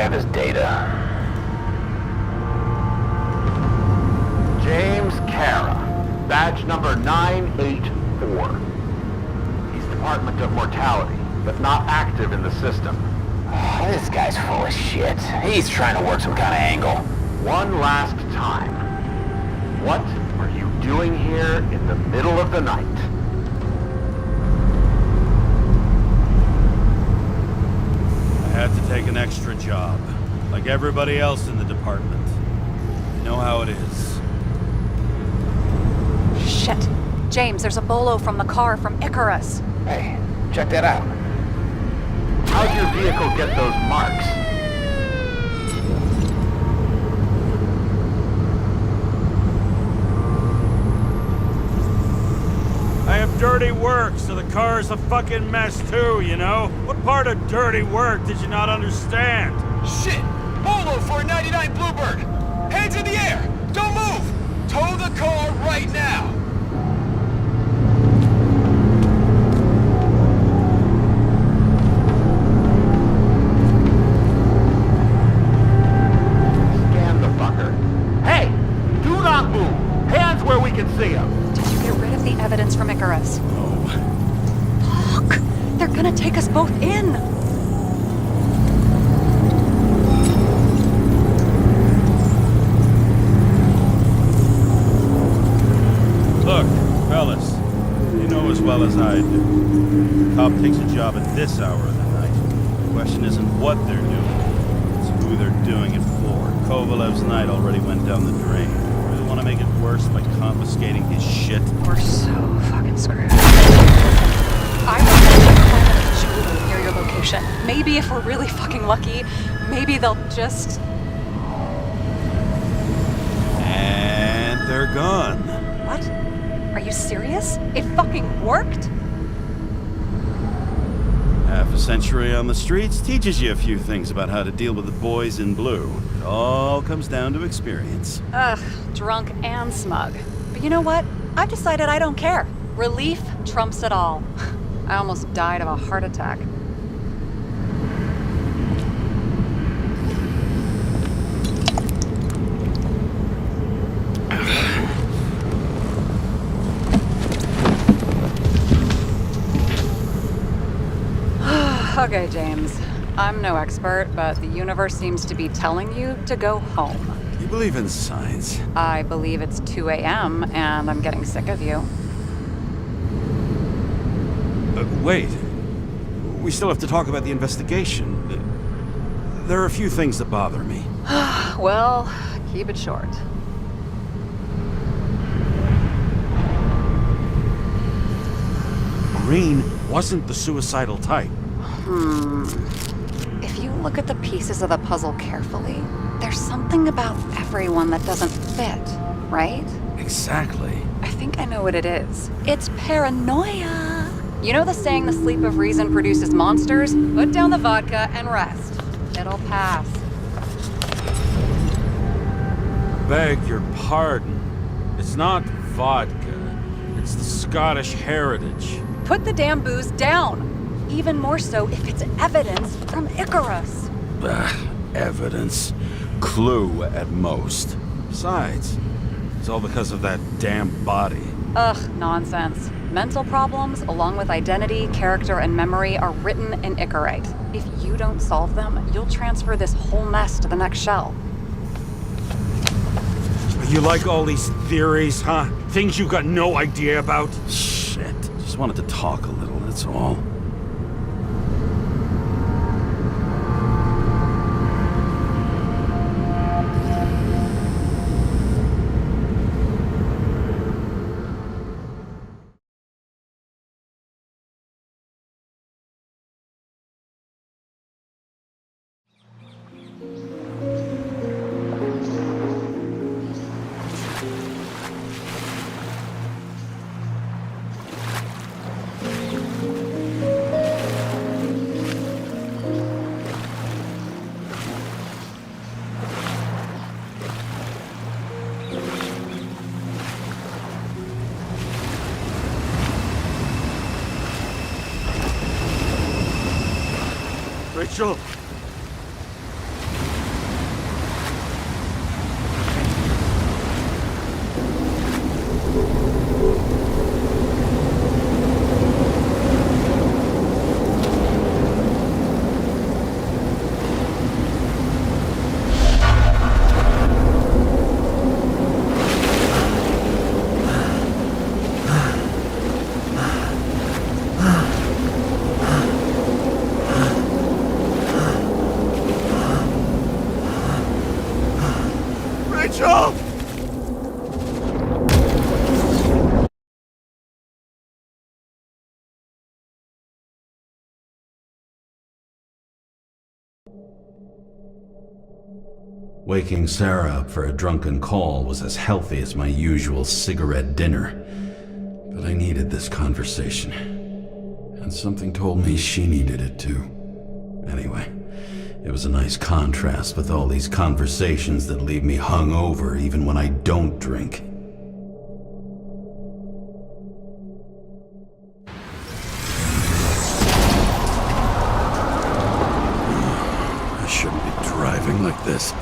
have his data. James Karra, badge number 984. He's Department of Mortality, but not active in the system. This guy's full of shit. He's trying to work some kind of angle. One last time. What are you doing here in the middle of the night? I had to take an extra job, like everybody else in the department. You know how it is. Shit. James, there's a bolo from the car from Icarus. Hey, check that out. How'd your vehicle get those marks? I have dirty work, so the car's a fucking mess too, you know? What part of dirty work did you not understand? Shit! Bolo for a 99 Bluebird! Hands in the air! Don't move! Tow the car right now! Scan the fucker. Hey! Do not move! Hands where we can see him! Did you get rid of the evidence from Icarus? Oh. Fuck! They're gonna take us both in! Look, fellas, you know as well as I do. Cop takes a job at this hour of the night. The question isn't what they're doing, it's who they're doing it for. Kovalev's night already went down the drain. Really want to make it worse by confiscating his shit? We're so fucking screwed. I will near your location. Maybe if we're really fucking lucky, maybe they'll just... And they're gone. What? Are you serious? It fucking worked? Half a century on the streets teaches you a few things about how to deal with the boys in blue. It all comes down to experience. Ugh, drunk and smug. But you know what? I've decided I don't care. Relief trumps it all. I almost died of a heart attack. Okay, James. I'm no expert, but the universe seems to be telling you to go home. You believe in science? I believe it's 2 a.m. and I'm getting sick of you. Wait. We still have to talk about the investigation. There are a few things that bother me. Well, keep it short. Green wasn't the suicidal type. If you look at the pieces of the puzzle carefully, there's something about everyone that doesn't fit, right? Exactly. I think I know what it is. It's paranoia. You know the saying, the sleep of reason produces monsters? Put down the vodka and rest. It'll pass. Beg your pardon. It's not vodka. It's the Scottish heritage. Put the damn booze down. Even more so if it's evidence from Icarus. Evidence. Clue at most. Besides, it's all because of that damn body. Ugh, nonsense. Mental problems, along with identity, character, and memory, are written in Icarite. If you don't solve them, you'll transfer this whole mess to the next shell. You like all these theories, huh? Things you got no idea about? Shit. Just wanted to talk a little, that's all. Rachel! Mitchell! Waking Sarah up for a drunken call was as healthy as my usual cigarette dinner. But I needed this conversation. And something told me she needed it too. Anyway, it was a nice contrast with all these conversations that leave me hungover even when I don't drink. I shouldn't be driving like this.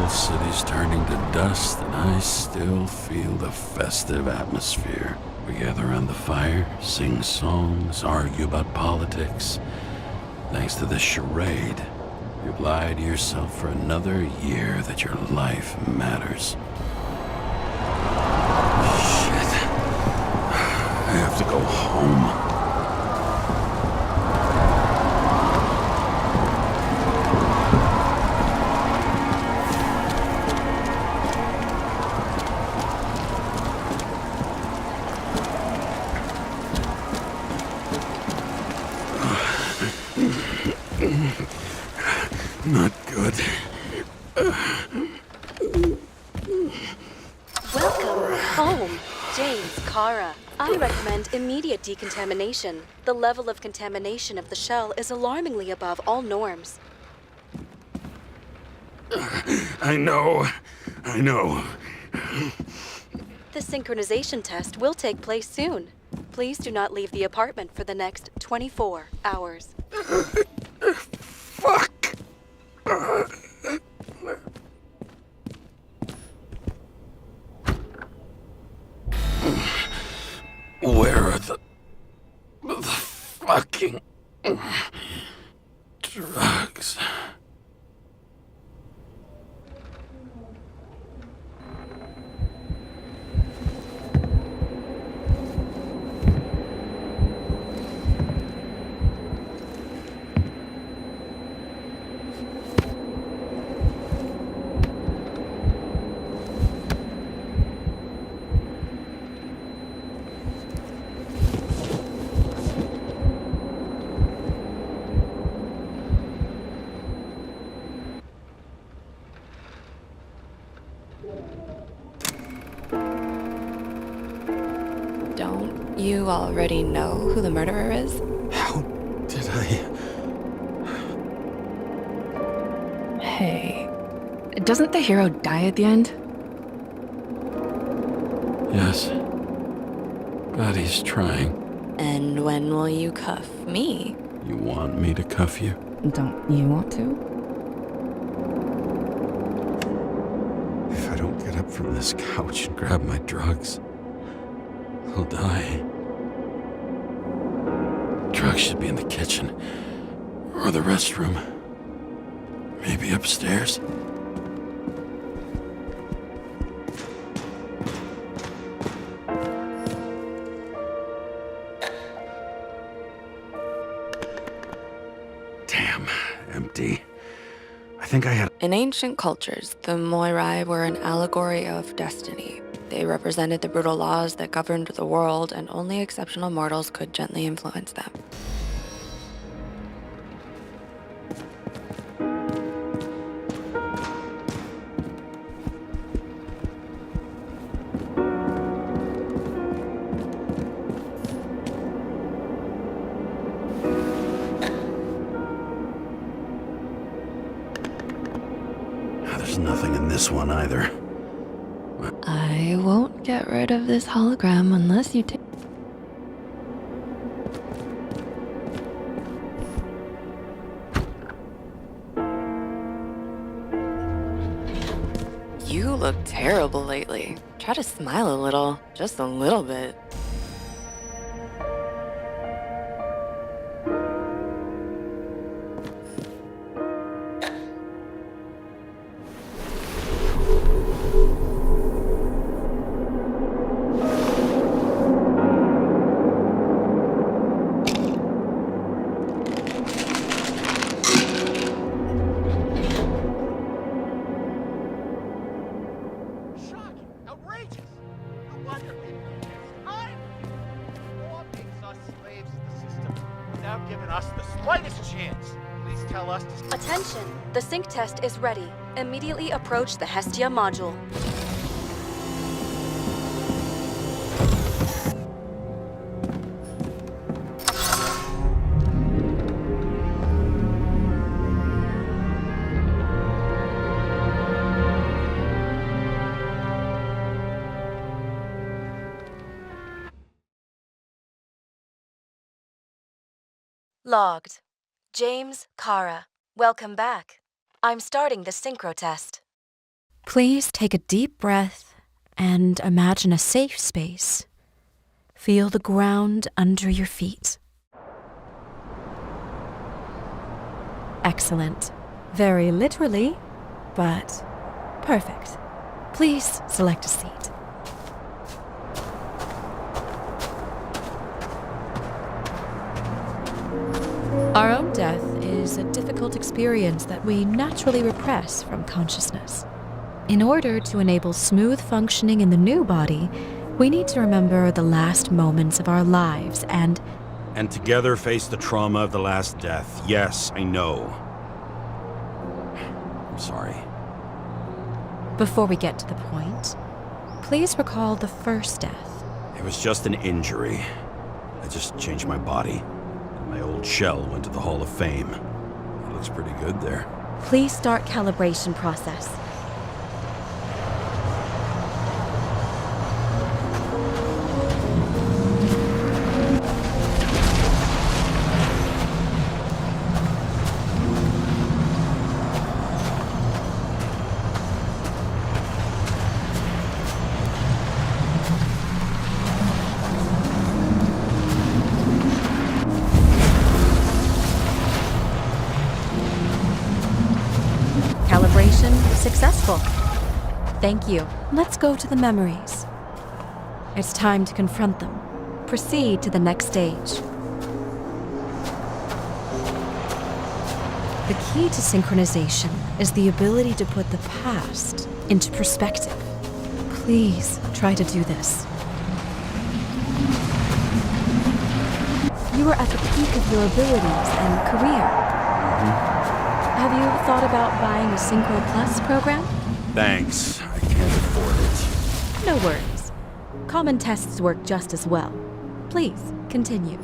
City's turning to dust, and I still feel the festive atmosphere. We gather around the fire, sing songs, argue about politics. Thanks to this charade, you've lied to yourself for another year that your life matters. Shit. I have to go home. Not good. Welcome home, James Karra. I recommend immediate decontamination. The level of contamination of the shell is alarmingly above all norms. I know. The synchronization test will take place soon. Please do not leave the apartment for the next 24 hours. Fuck! Where are the fucking drugs? Don't you already know who the murderer is? How did I... Hey, doesn't the hero die at the end? Yes. But he's trying. And when will you cuff me? You want me to cuff you? Don't you want to? If I don't get up from this couch and grab my drugs, I'll die. Drugs should be in the kitchen. Or the restroom. Maybe upstairs. Damn, empty. I think I had... In ancient cultures, the Moirai were an allegory of destiny. They represented the brutal laws that governed the world, and only exceptional mortals could gently influence them. There's nothing in this one either. I won't get rid of this hologram unless you take... You look terrible lately. Try to smile a little, just a little bit. outrageous. No wonder people do this. Law makes us slaves of the system without giving us the slightest chance. Please tell us to... Attention! The sync test is ready. Immediately approach the Hestia module. Logged. James Karra. Welcome back. I'm starting the synchro test. Please take a deep breath and imagine a safe space. Feel the ground under your feet. Excellent. Very literally, but perfect. Please select a seat. Our own death is a difficult experience that we naturally repress from consciousness. In order to enable smooth functioning in the new body, we need to remember the last moments of our lives and together face the trauma of the last death. Yes, I know. I'm sorry. Before we get to the point, please recall the first death. It was just an injury. I just changed my body. My old shell went to the Hall of Fame. It looks pretty good there. Please start calibration process. Calibration successful. Thank you. Let's go to the memories. It's time to confront them. Proceed to the next stage. The key to synchronization is the ability to put the past into perspective. Please try to do this. You are at the peak of your abilities and career. Have you thought about buying a Synchro Plus program? Thanks. I can't afford it. No worries. Common tests work just as well. Please, continue.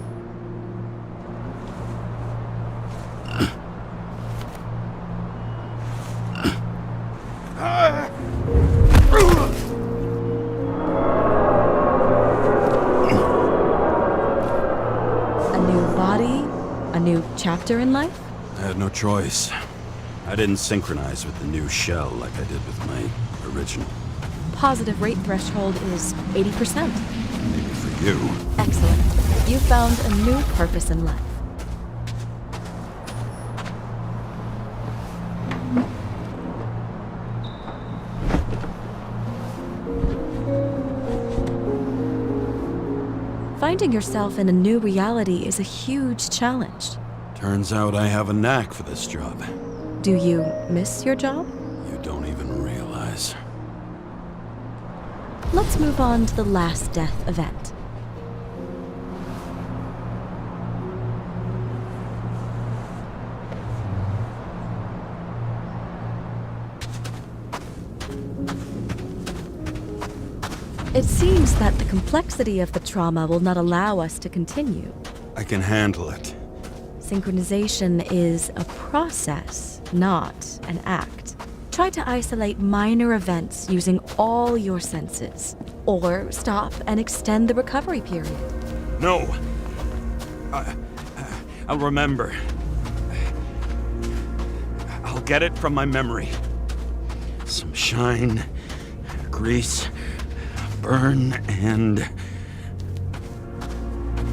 A new body? A new chapter in life? I had no choice. I didn't synchronize with the new shell like I did with my original. Positive rate threshold is 80%. Maybe for you. Excellent. You found a new purpose in life. Finding yourself in a new reality is a huge challenge. Turns out I have a knack for this job. Do you miss your job? You don't even realize. Let's move on to the last death event. It seems that the complexity of the trauma will not allow us to continue. I can handle it. Synchronization is a process, not an act. Try to isolate minor events using all your senses, or stop and extend the recovery period. No! I'll remember. I'll get it from my memory. Some shine, grease, burn, and...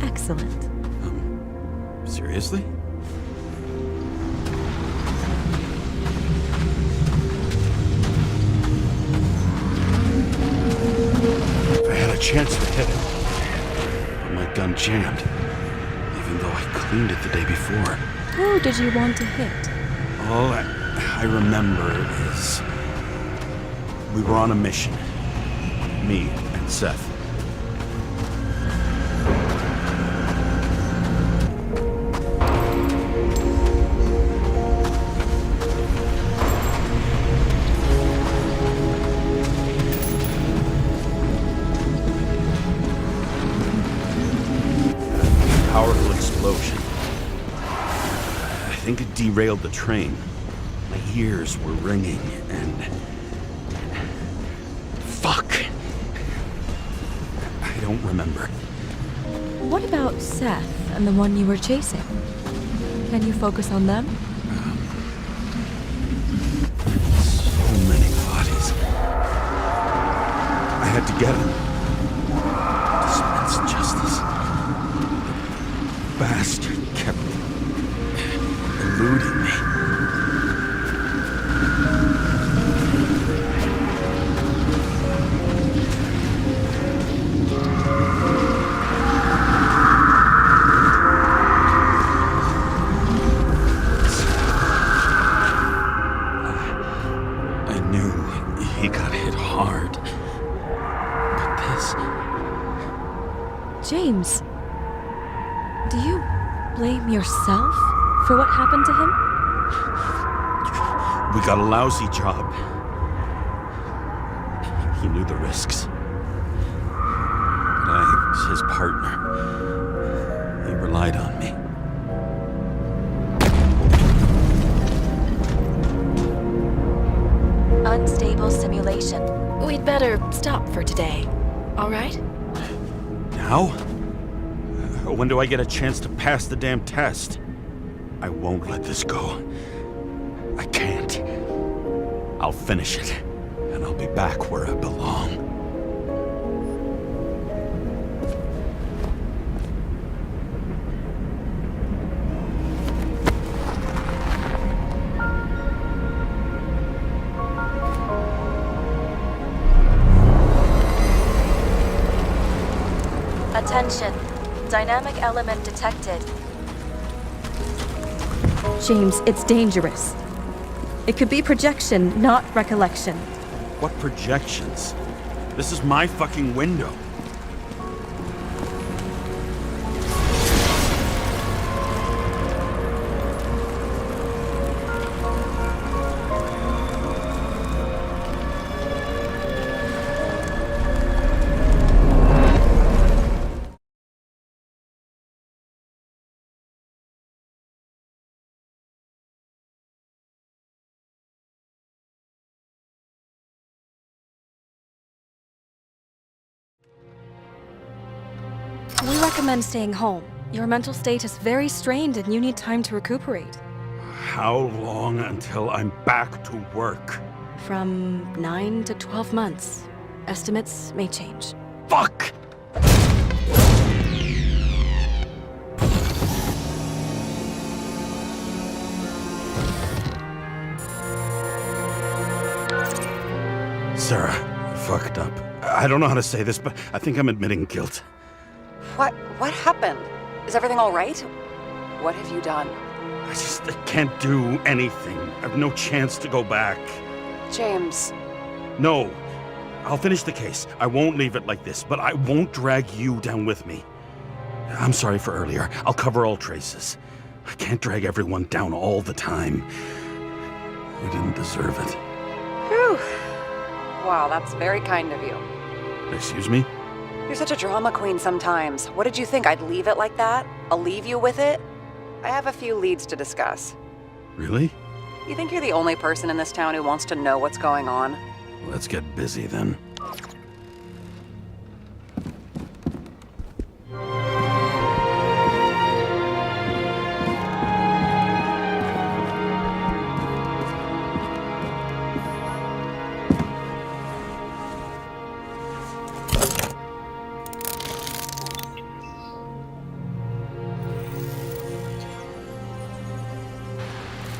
Excellent. Seriously? If I had a chance to hit it, but my gun jammed, even though I cleaned it the day before. Who did you want to hit? All I remember is we were on a mission. Me and Seth. Powerful explosion. I think it derailed the train. My ears were ringing and... Fuck! I don't remember. What about Seth and the one you were chasing? Can you focus on them? So many bodies. I had to get him. Dispense justice. Bastard kept eluding me. I knew he got hit hard. But this... James, do you blame yourself for what happened to him? We got a lousy job. He knew the risks. But I was his partner. He relied on me. Unstable simulation. We'd better stop for today, all right? Now? When do I get a chance to pass the damn test? I won't let this go. I can't. I'll finish it, and I'll be back where I belong. Attention. Dynamic element detected. James, it's dangerous. It could be projection, not recollection. What projections? This is my fucking window. We recommend staying home. Your mental state is very strained and you need time to recuperate. How long until I'm back to work? From 9 to 12 months. Estimates may change. Fuck! Sarah, I fucked up. I don't know how to say this, but I think I'm admitting guilt. What happened? Is everything all right? What have you done? I can't do anything. I have no chance to go back. James. No. I'll finish the case. I won't leave it like this, but I won't drag you down with me. I'm sorry for earlier. I'll cover all traces. I can't drag everyone down all the time. You didn't deserve it. Whew. Wow, that's very kind of you. Excuse me? You're such a drama queen sometimes. What did you think, I'd leave it like that? I'll leave you with it? I have a few leads to discuss. Really? You think you're the only person in this town who wants to know what's going on? Let's get busy then.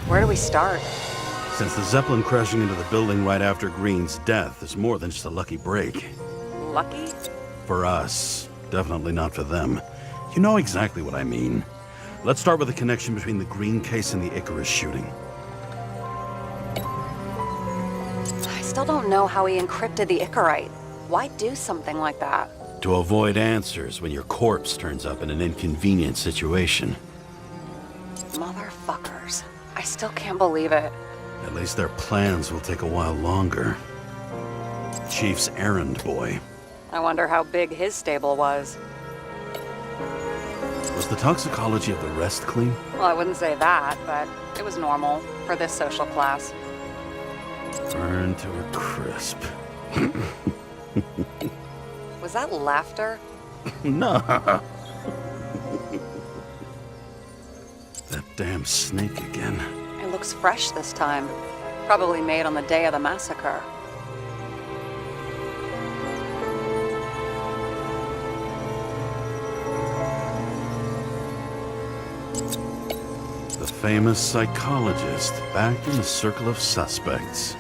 Where do we start? Since the Zeppelin crashing into the building right after Green's death is more than just a lucky break. Lucky? For us. Definitely not for them. You know exactly what I mean. Let's start with the connection between the Green case and the Icarus shooting. I still don't know how he encrypted the Icarite. Why do something like that? To avoid answers when your corpse turns up in an inconvenient situation. Motherfuckers. I still can't believe it. At least their plans will take a while longer. Chief's errand boy. I wonder how big his stable was. Was the toxicology of the rest clean? Well, I wouldn't say that, but it was normal for this social class. Burned to a crisp. Was that laughter? No. That damn snake again. It looks fresh this time. Probably made on the day of the massacre. The famous psychologist back in the circle of suspects.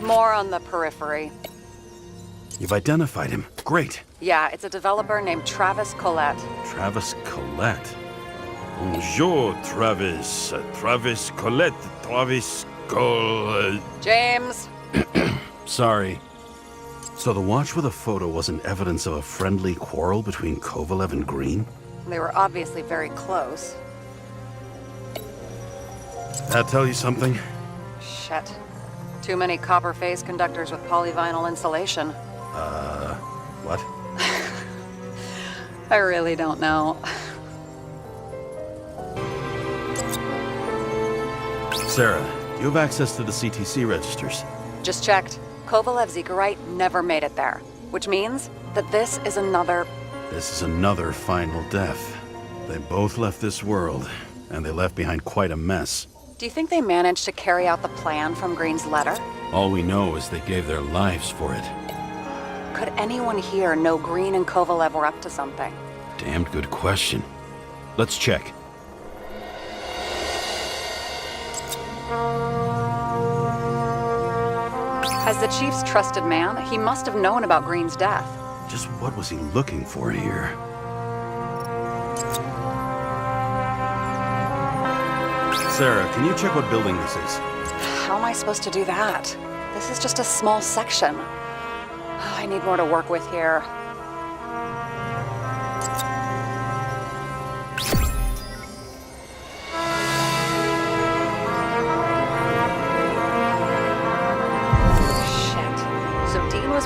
More on the periphery. You've identified him. Great. Yeah, it's a developer named Travis Collette. Travis Collette. Bonjour, Travis. Travis Collette. Travis James! Sorry. So the watch with a photo wasn't evidence of a friendly quarrel between Kovalev and Green? They were obviously very close. That tell you something? Shit. Too many copper phase conductors with polyvinyl insulation. What? I really don't know. Sarah, do you have access to the CTC registers? Just checked. Kovalev's Zekerite never made it there, which means that this is another... This is another final death. They both left this world, and they left behind quite a mess. Do you think they managed to carry out the plan from Green's letter? All we know is they gave their lives for it. Could anyone here know Green and Kovalev were up to something? Damned good question. Let's check. As the chief's trusted man, he must have known about Green's death. Just what was he looking for here? Sarah, can you check what building this is? How am I supposed to do that? This is just a small section. I need more to work with here.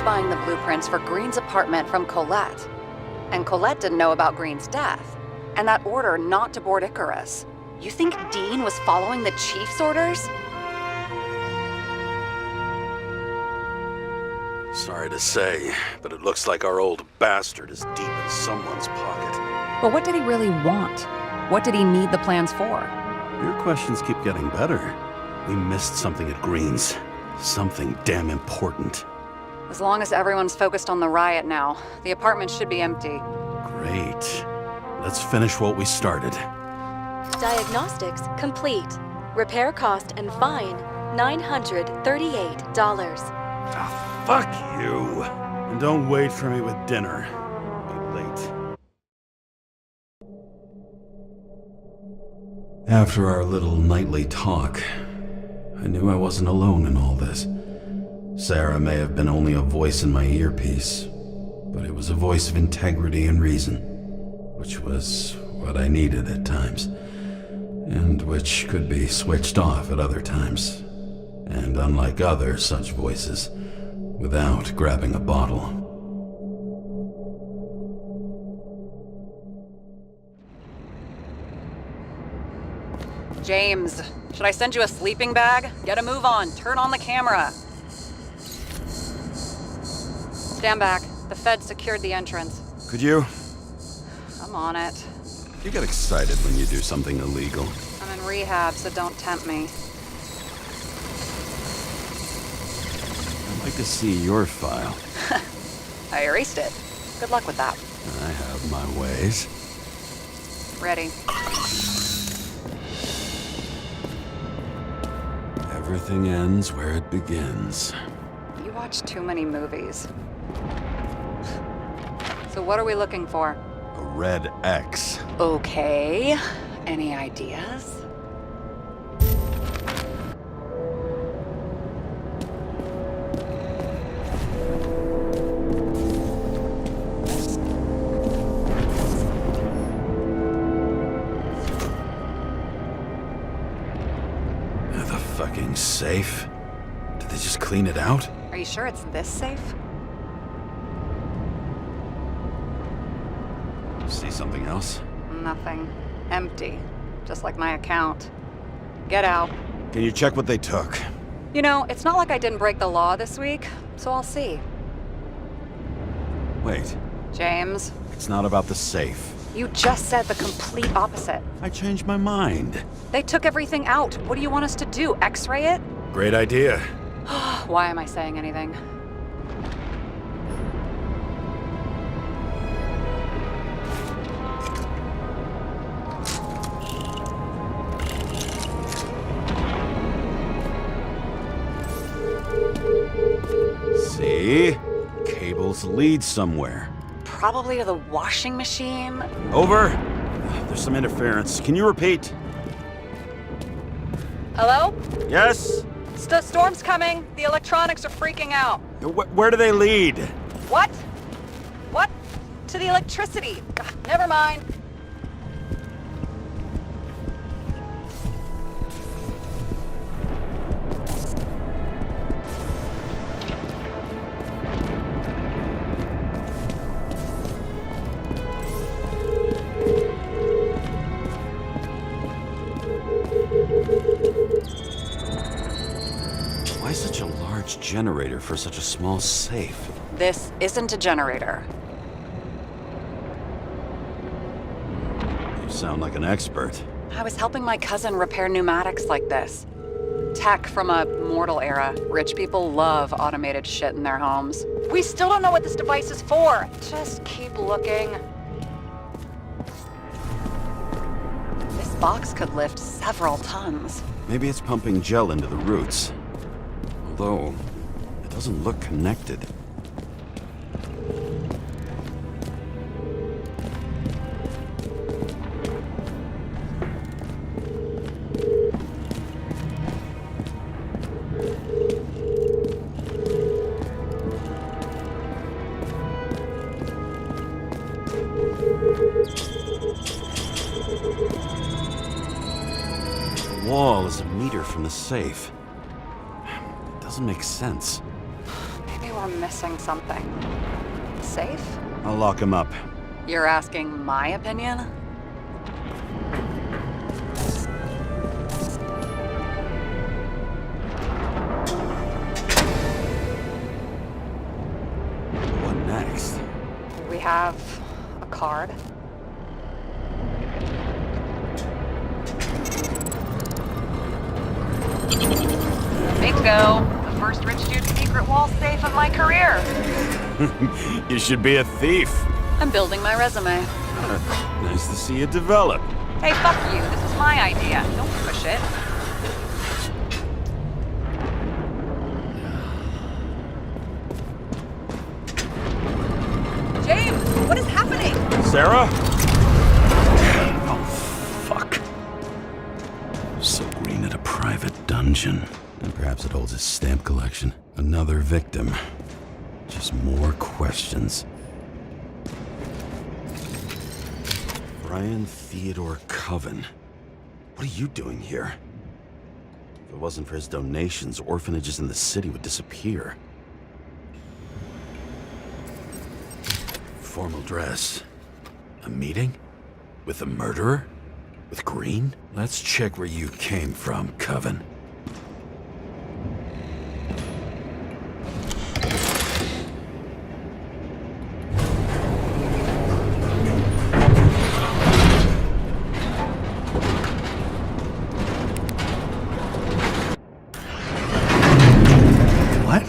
Buying the blueprints for Green's apartment from Collette. And Collette didn't know about Green's death, and that order not to board Icarus. You think Dean was following the chief's orders? Sorry to say, but it looks like our old bastard is deep in someone's pocket. But what did he really want? What did he need the plans for? Your questions keep getting better. We missed something at Green's. Something damn important. As long as everyone's focused on the riot now, the apartment should be empty. Great. Let's finish what we started. Diagnostics complete. Repair cost and fine $938. Ah, fuck you! And don't wait for me with dinner. I'll be late. After our little nightly talk, I knew I wasn't alone in all this. Sarah may have been only a voice in my earpiece, but it was a voice of integrity and reason, which was what I needed at times, and which could be switched off at other times, and unlike other such voices, without grabbing a bottle. James, should I send you a sleeping bag? Get a move on. Turn on the camera. Stand back. The Fed secured the entrance. Could you? I'm on it. You get excited when you do something illegal. I'm in rehab, so don't tempt me. I'd like to see your file. I erased it. Good luck with that. I have my ways. Ready. Everything ends where it begins. You watch too many movies. So what are we looking for? A red X. Okay. Any ideas? safe? Did they just clean it out? Are you sure it's this safe? See something else? Nothing. Empty. Just like my account. Get out. Can you check what they took? You know, it's not like I didn't break the law this week, so I'll see. Wait, James, it's not about the safe. you just said the complete opposite. I changed my mind. They took everything out. What do you want us to do? X-ray it? Great idea. Why am I saying anything? See? Cables lead somewhere. Probably to the washing machine. Over. There's some interference. Can you repeat? Hello? Yes? Storm's coming. The electronics are freaking out. Where do they lead? What? What? To the electricity. Ugh, never mind. Why such a large generator for such a small safe? This isn't a generator. You sound like an expert. I was helping my cousin repair pneumatics like this. Tech from a mortal era. Rich people love automated shit in their homes. We still don't know what this device is for. Just keep looking. This box could lift several tons. Maybe it's pumping gel into the roots. Although, it doesn't look connected. The wall is a meter from the safe. It doesn't make sense. Maybe we're missing something. Safe? I'll lock him up. You're asking my opinion? What next? We have a card. Bingo! The first rich dude's secret wall safe of my career. You should be a thief. I'm building my resume. Nice to see it develop. Hey, fuck you. This is my idea. Don't push it. James, what is happening? Sarah? Oh, fuck. So Green at a private dungeon. And perhaps it holds his stamp collection. Another victim. Just more questions. Brian Theodore Coven. What are you doing here? If it wasn't for his donations, orphanages in the city would disappear. Formal dress. A meeting? With the murderer? With Green? Let's check where you came from, Coven. What?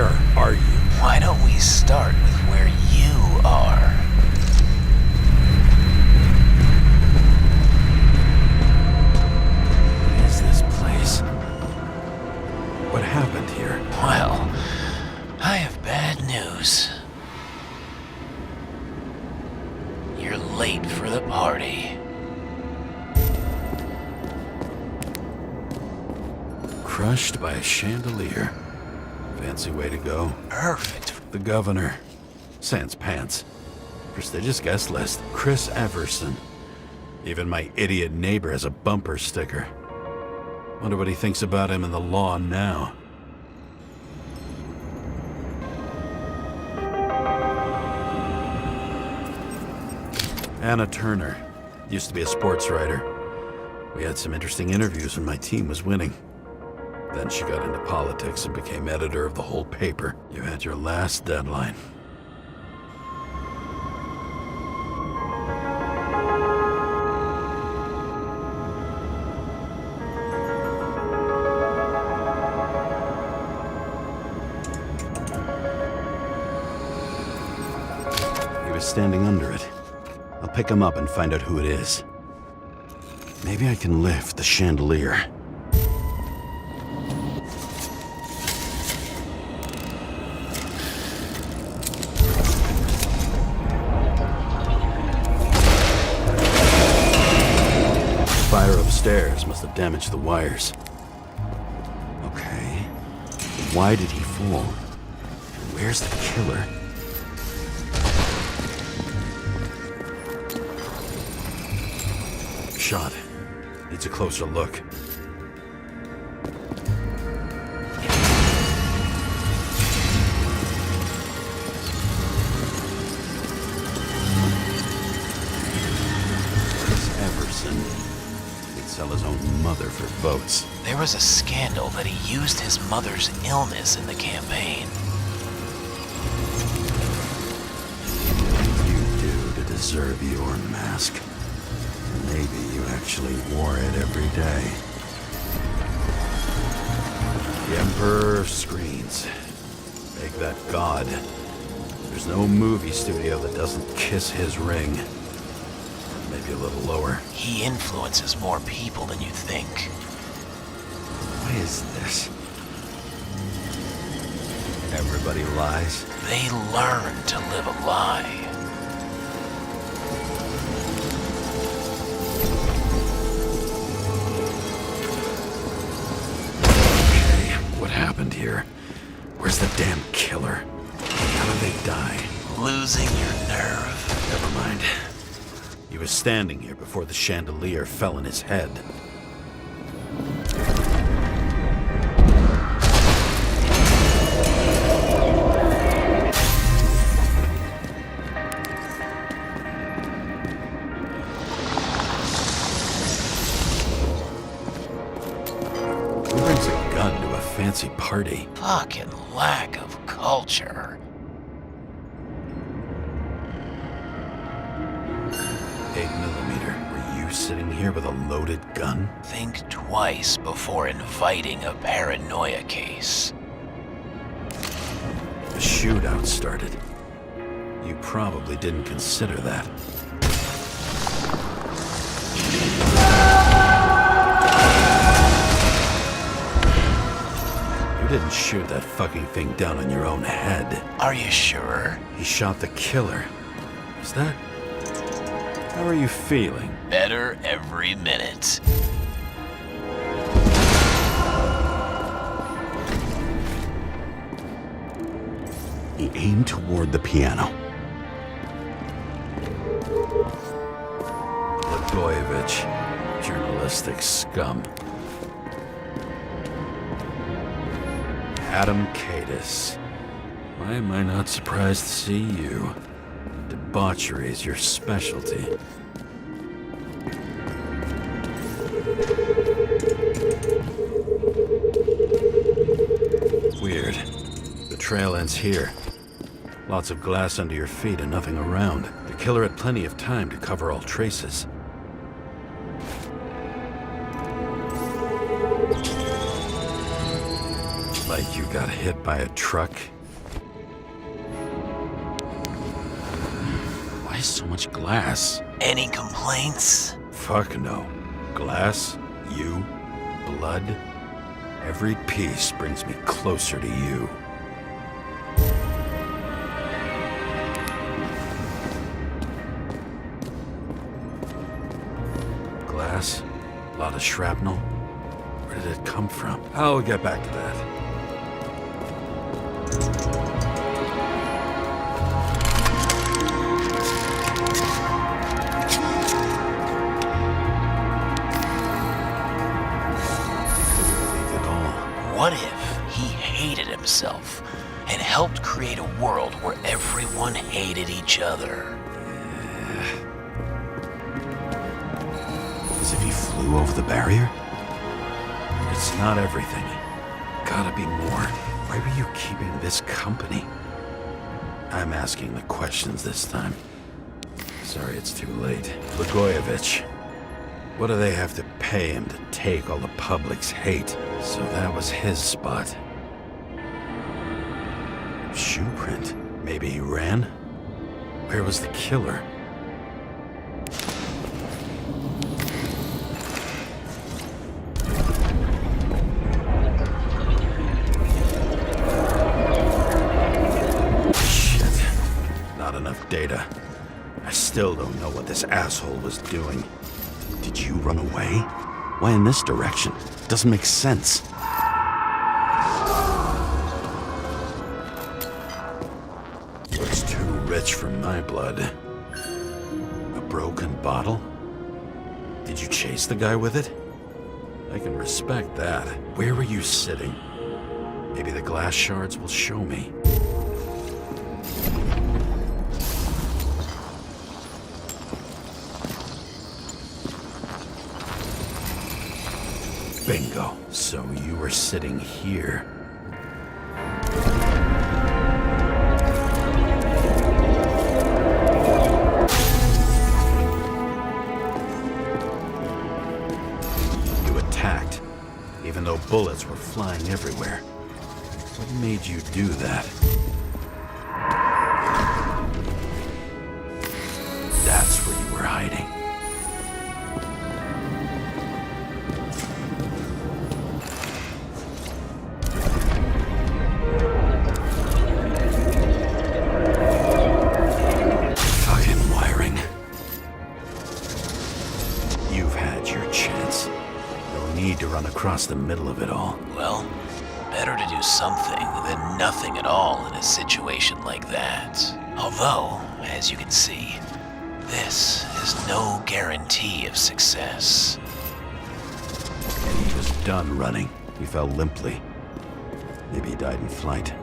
Where are you? Why don't we start with where you are? What is this place? What happened here? Well, I have bad news. You're late for the party. Crushed by a chandelier. Fancy way to go. Perfect. The governor. Sans pants. Prestigious guest list. Chris Everson. Even my idiot neighbor has a bumper sticker. Wonder what he thinks about him in the law now. Anna Turner. Used to be a sports writer. We had some interesting interviews when my team was winning. Then she got into politics and became editor of the whole paper. You had your last deadline. He was standing under it. I'll pick him up and find out who it is. Maybe I can lift the chandelier. Fire upstairs must have damaged the wires. Okay. Why did he fall? And where's the killer? Shot. Needs a closer look. Chris Everson. He'd sell his own mother for votes. There was a scandal that he used his mother's illness in the campaign. What did you do to deserve your mask? Maybe you actually wore it every day. The Emperor of Screens. Make that god. There's no movie studio that doesn't kiss his ring. Maybe a little lower. He influences more people than you think. What is this? Everybody lies? They learn to live a lie. What happened here? Where's the damn killer? How did they die? Losing your nerve. Never mind. He was standing here before the chandelier fell in his head. Who brings a gun to a fancy party? Fucking lack of culture. 8mm. Were you sitting here with a loaded gun? Think twice before inviting a paranoia case. The shootout started. You probably didn't consider that. You didn't shoot that fucking thing down on your own head. Are you sure? He shot the killer. Is that... How are you feeling? Better every minute. He aimed toward the piano. Blagojevich, journalistic scum. Adam Cadis. Why am I not surprised to see you? Debauchery is your specialty. Weird. The trail ends here. Lots of glass under your feet and nothing around. The killer had plenty of time to cover all traces. Like you got hit by a truck is so much glass? Any complaints? Fuck no. Glass, you, blood. Every piece brings me closer to you. Glass, a lot of shrapnel. Where did it come from? I'll get back to that. What if he hated himself and helped create a world where everyone hated each other? As if he flew over the barrier? It's not everything. Gotta be more. Why were you keeping this company? I'm asking the questions this time. Sorry it's too late. Blagojevich. What do they have to pay him to take all the public's hate? So that was his spot. Shoe print. Maybe he ran? Where was the killer? Shit. Not enough data. I still don't know what this asshole was doing. Did you run away? Why in this direction? Doesn't make sense. Looks too rich for my blood. A broken bottle? Did you chase the guy with it? I can respect that. Where were you sitting? Maybe the glass shards will show me. Bingo. So you were sitting here. You attacked, even though bullets were flying everywhere. What made you do that? That's where you were hiding. Across the middle of it all. Well, better to do something than nothing at all in a situation like that. Although, as you can see, this is no guarantee of success. He was done running. He fell limply. Maybe he died in flight.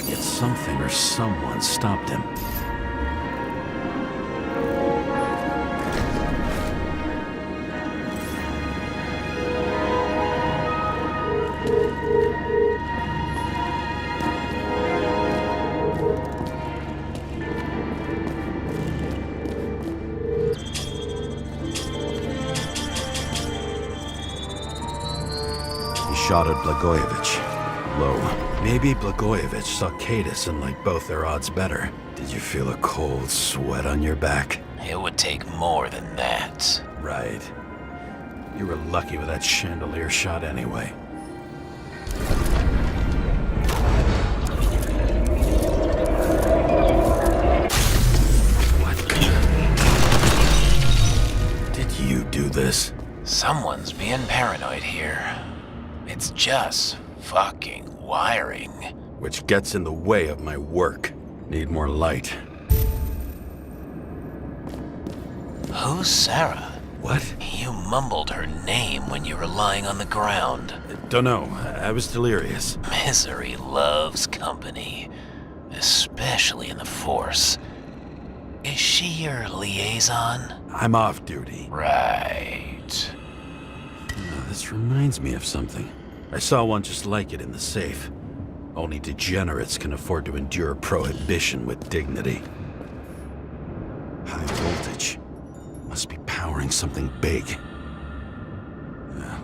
Yet something or someone stopped him. Shot at Blagojevich. Low. Maybe Blagojevich saw Cadis and liked both their odds better. Did you feel a cold sweat on your back? It would take more than that. Right. You were lucky with that chandelier shot anyway. What? Did you do this? Someone's being paranoid here. It's just fucking wiring. Which gets in the way of my work. Need more light. Who's Sarah? What? You mumbled her name when you were lying on the ground. Dunno. I was delirious. Misery loves company. Especially in the Force. Is she your liaison? I'm off duty. Right. This reminds me of something. I saw one just like it in the safe. Only degenerates can afford to endure prohibition with dignity. High voltage. Must be powering something big.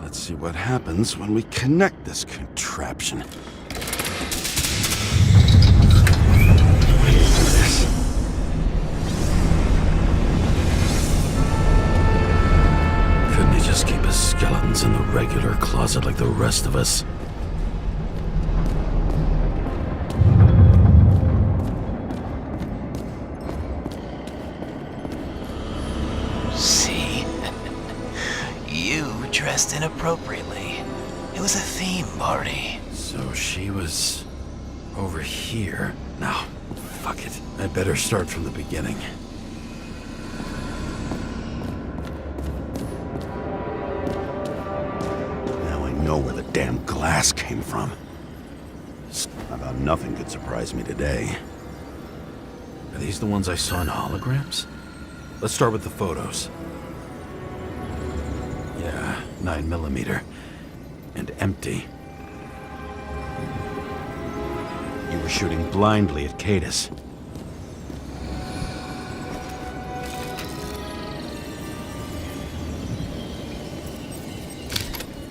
Let's Let's see what happens when we connect this contraption. Couldn't he just keep his skeletons in the regular closet like the rest of us? See? You dressed inappropriately. It was a theme party. So she was over here. Now, fuck it. I better start from the beginning. Now I know where the damn glass came from. About nothing could surprise me today. Are these the ones I saw in holograms? Let's start with the photos. Yeah, 9mm. And empty. You were shooting blindly at Cadus.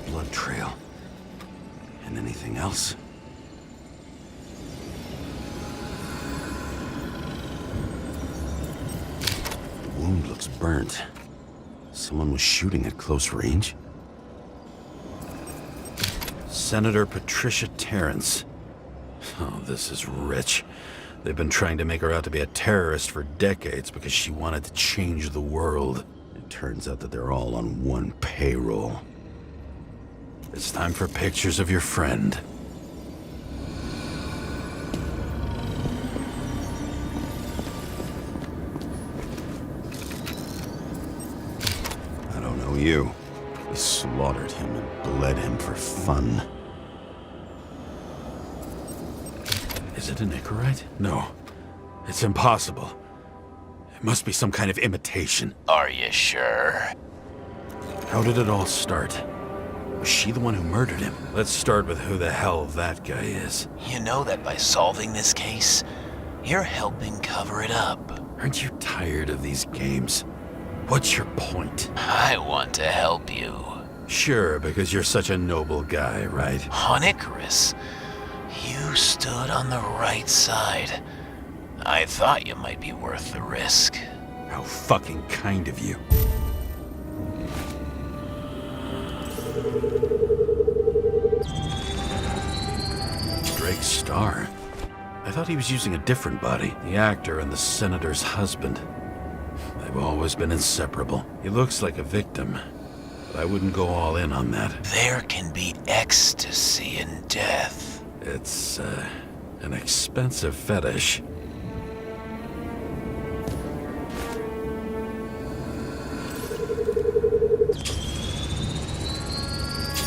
Blood trail. And anything else? The wound looks burnt. Someone was shooting at close range? Senator Patricia Terrence. Oh, this is rich. They've been trying to make her out to be a terrorist for decades because she wanted to change the world. It turns out that they're all on one payroll. It's time for pictures of your friend. I don't know you. We slaughtered him and bled him for fun. Is it an Icarite? No. It's impossible. It must be some kind of imitation. Are you sure? How did it all start? Was she the one who murdered him? Let's start with who the hell that guy is. You know that by solving this case, you're helping cover it up. Aren't you tired of these games? What's your point? I want to help you. Sure, because you're such a noble guy, right? On Icarus, you stood on the right side. I thought you might be worth the risk. How fucking kind of you. Drake Starr? I thought he was using a different body. The actor and the senator's husband. They've always been inseparable. He looks like a victim, but I wouldn't go all in on that. There can be ecstasy in death. It's, an expensive fetish.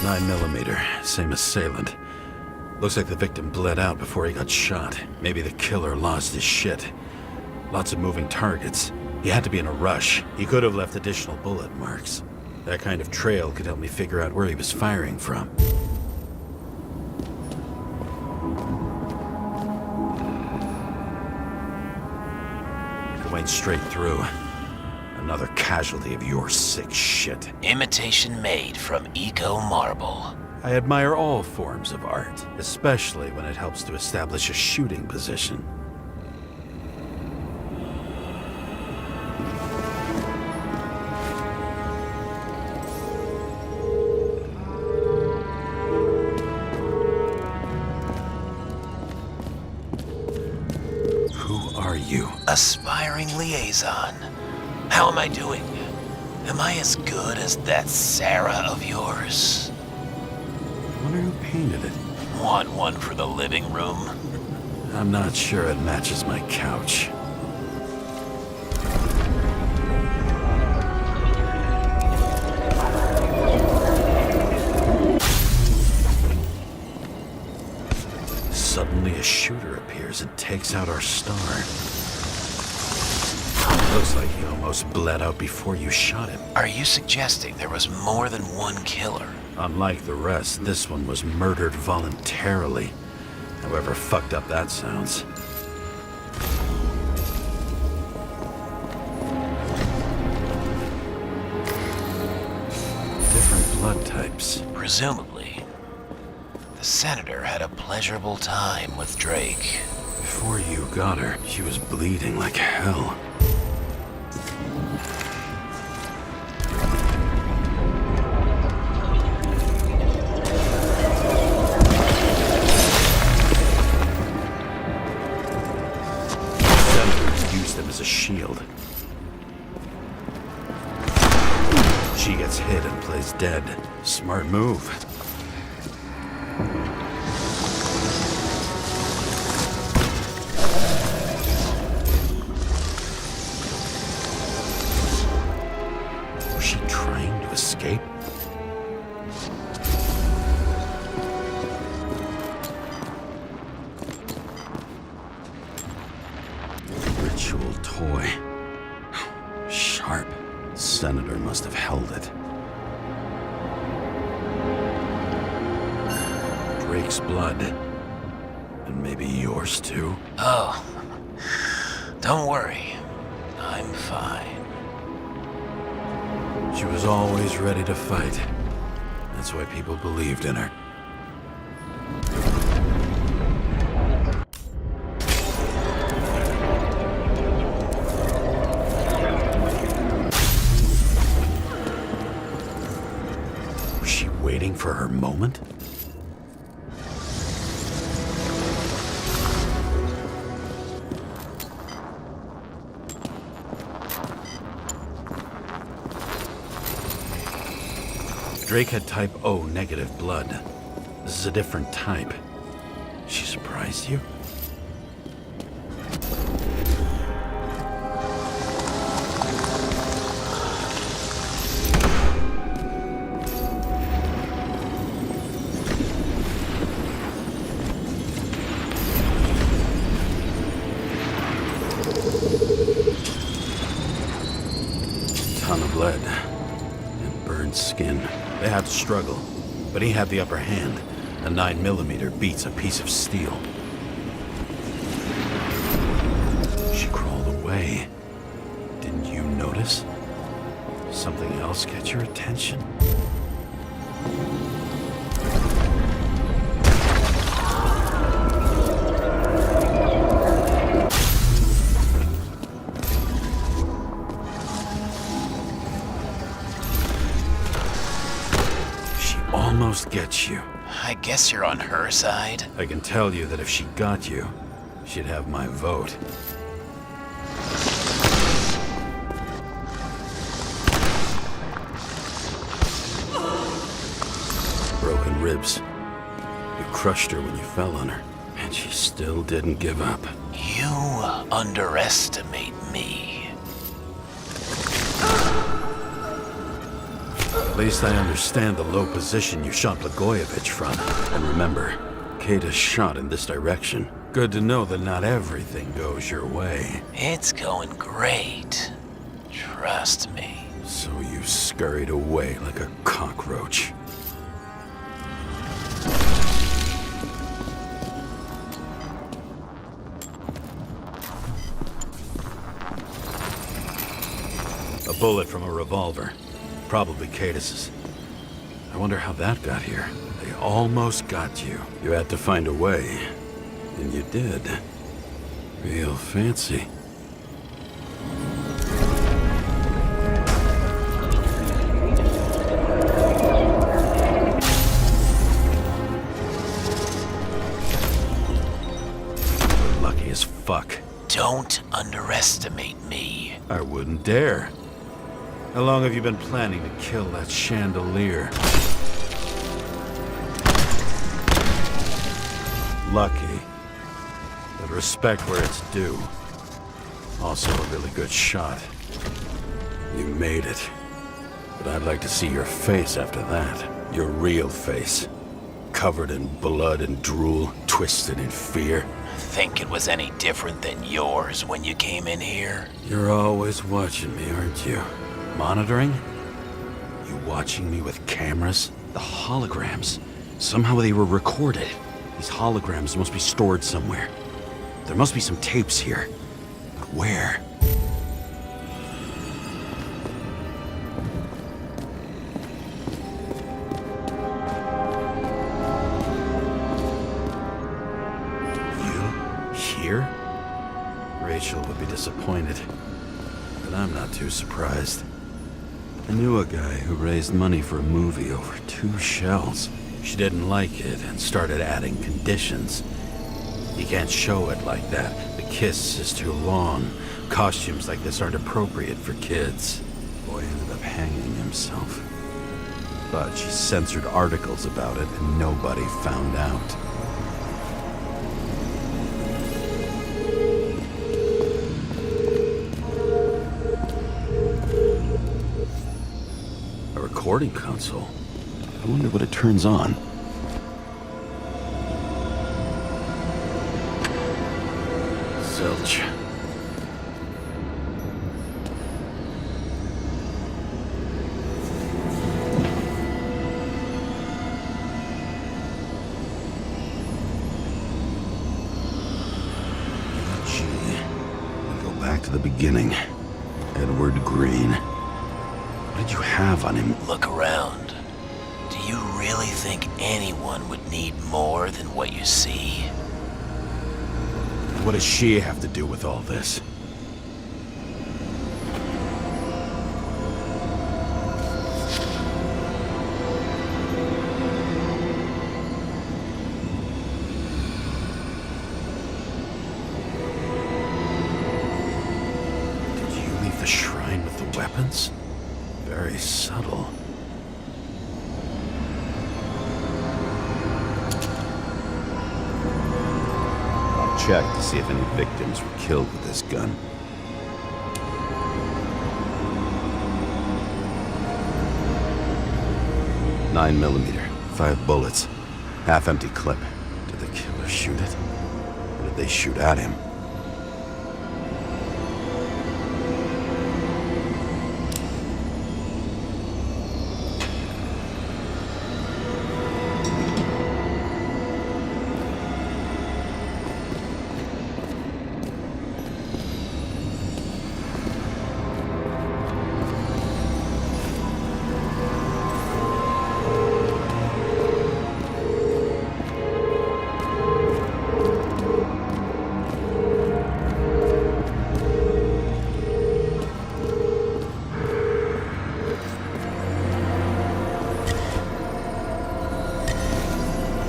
.9mm, same assailant. Looks like the victim bled out before he got shot. Maybe the killer lost his shit. Lots of moving targets. He had to be in a rush. He could have left additional bullet marks. That kind of trail could help me figure out where he was firing from. Went straight through. Another casualty of your sick shit. Imitation made from eco marble. I admire all forms of art, especially when it helps to establish a shooting position. Who are you? Aspiring liaison. How am I doing? Am I as good as that Sarah of yours? I wonder who painted it. Want one for the living room? I'm not sure it matches my couch. Suddenly a shooter appears and takes out our star. Looks like he almost bled out before you shot him. Are you suggesting there was more than one killer? Unlike the rest, this one was murdered voluntarily. However fucked up that sounds. Different blood types. Presumably, the senator had a pleasurable time with Drake. Before you got her, she was bleeding like hell. Senators use them as a shield. She gets hit and plays dead. Smart move. Was she trying to escape? Ritual toy. Sharp. Senator must have held it. Drake's blood. And maybe yours too? Oh, don't worry. I'm fine. She was always ready to fight. That's why people believed in her. Was she waiting for her moment? Drake had type O negative blood. This is a different type. She surprised you? Ton of lead and burned skin. They had to struggle, but he had the upper hand. A 9mm beats a piece of steel. She crawled away. Didn't you notice? Something else get your attention? Almost gets you. I guess you're on her side. I can tell you that if she got you, she'd have my vote. Broken ribs. You crushed her when you fell on her, and she still didn't give up. You underestimate me. At least I understand the low position you shot Blagojevich from. And remember, Kata's shot in this direction. Good to know that not everything goes your way. It's going great. Trust me. So you scurried away like a cockroach. A bullet from a revolver. Probably Cadis's. I wonder how that got here. They almost got you. You had to find a way. And you did. Real fancy. You're lucky as fuck. Don't underestimate me. I wouldn't dare. How long have you been planning to kill that chandelier? Lucky. But respect where it's due. Also a really good shot. You made it. But I'd like to see your face after that. Your real face. Covered in blood and drool, twisted in fear. Think it was any different than yours when you came in here? You're always watching me, aren't you? Monitoring? You watching me with cameras? The holograms. Somehow they were recorded. These holograms must be stored somewhere. There must be some tapes here. But where? disappointed. But I'm not too surprised. I knew a guy who raised money for a movie over 2 shells. She didn't like it and started adding conditions. You can't show it like that. The kiss is too long. Costumes like this aren't appropriate for kids. Boy ended up hanging himself. But she censored articles about it and nobody found out. A recording console? I wonder what it turns on. Zilch. Back to the beginning. Edward Green. What did you have on him? Look around. Do you really think anyone would need more than what you see? What does she have to do with all this? Shrine with the weapons? Very subtle. I'll check to see if any victims were killed with this gun. .9mm, 5 bullets, half-empty clip. Did the killer shoot it? Or did they shoot at him?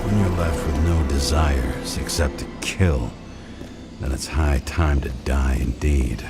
When you're left with no desires except to kill, then it's high time to die indeed.